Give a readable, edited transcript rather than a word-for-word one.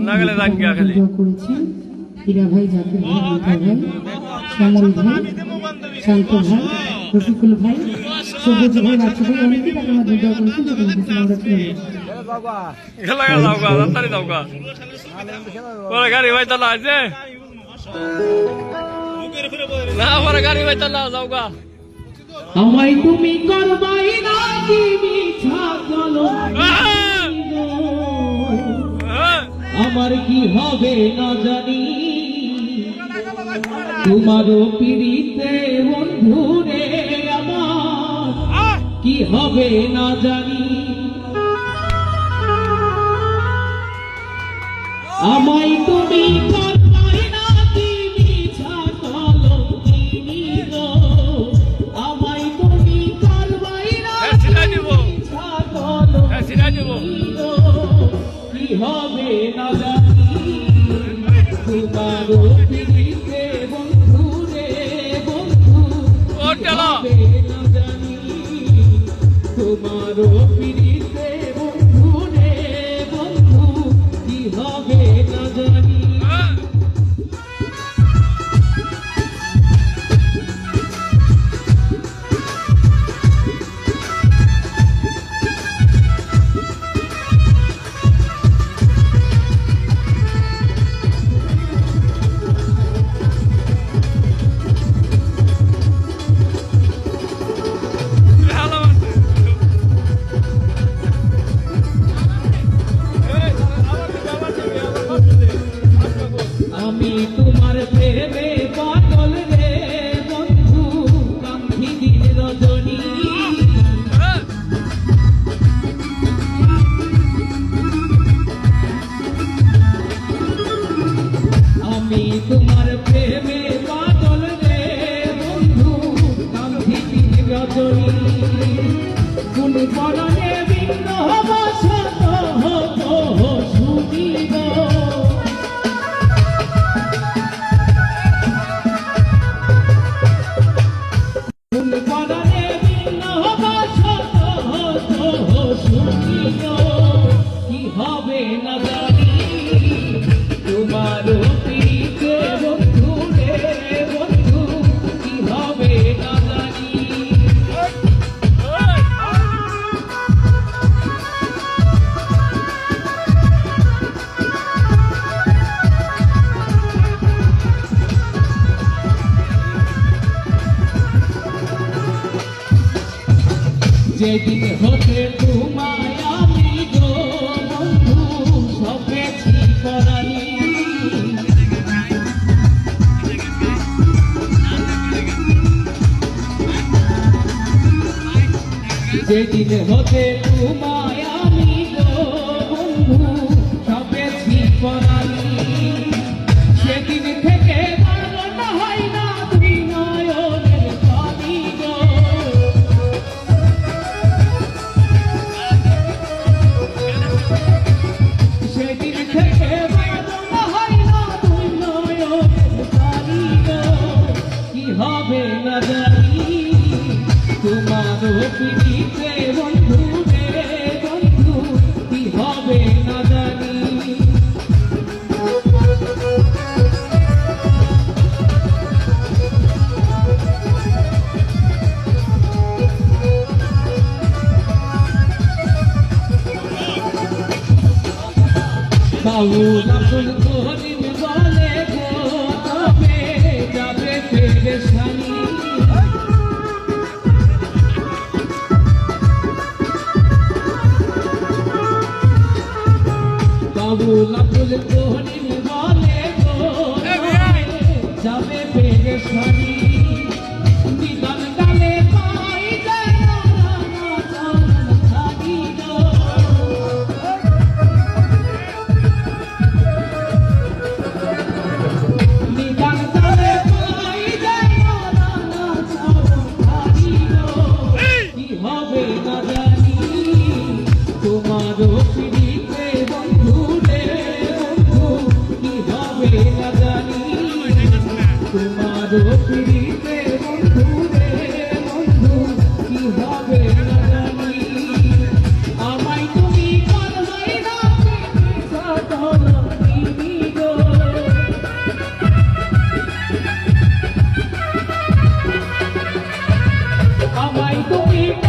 লাগালে করেছেন হীরা ভাই, জাকির ভাই, মিঠা ভাই, শ্যামল ভাই, শান্ত ভাই, রফিকুল ভাই, সবুজ ভাই, বাচ্চা ভাই, অনেকেই তাকে আমার দোয়া করেছেন। আমরা গাড়ি ভাই তালা আছে না, আমার গাড়ি ভাই তালা যাও গা। আমায় তুমি করবাই না কি মিছা চলো, আমার কি হবে না জানি, তোমারও পিড়িতে বন্ধু রে আমার কি হবে না জানি। আমায় তুমি করবাই না কি মিছা চলো, আমায় তুমি করবাই না মিছা চলো, কি হবে না জানি, তোমারও পিড়িতে বন্ধু রে বন্ধু হবে না জানি, তোমারও পিড়িতে বন্ধু রে বন্ধু কি হবে না জানি। আমি তোমার প্রেমে পাগল রে বন্ধু, কাঙ্ক্ষী দিন রজনী, আমি তোমার প্রেমে পাগল রে বন্ধু, কাঙ্ক্ষী দিন রজনী, কোন পরনে ভিন্ন বাসত শুনিব, কি হবে না জানি, তোমারও পিড়িতে বন্ধু রে বন্ধু কি হবে না জানি। যেদিন হতে তোমায় আমি গো বন্ধু সপেছি করালি, যেদিন হতে তোমায় আমি গো বন্ধু সপেছি করালি, সেদিন থেকে বারণ হয় না দুই নয়নের পানি গো, সেদিন থেকে বারণ হয় না দুই নয়নের পানি গো, কি হবে না জানি, তোমারও পিড়িতে বন্ধু রে বন্ধু কি হবে না জানি। বাউল আব্দুল করিম বলে গো তবে যাবে পেরেশানি, বাউল আব্দুল করিম বলে গো যাবে পেরেশানি, নিদান ডালে পাই যায় না ছাড়ি গো, নিদান ডালে পাই যায় না ছাড়ি গো, কি হবে না জানি, তোমারও পিড়িতে বন্ধু রে বন্ধু ভাই তুমি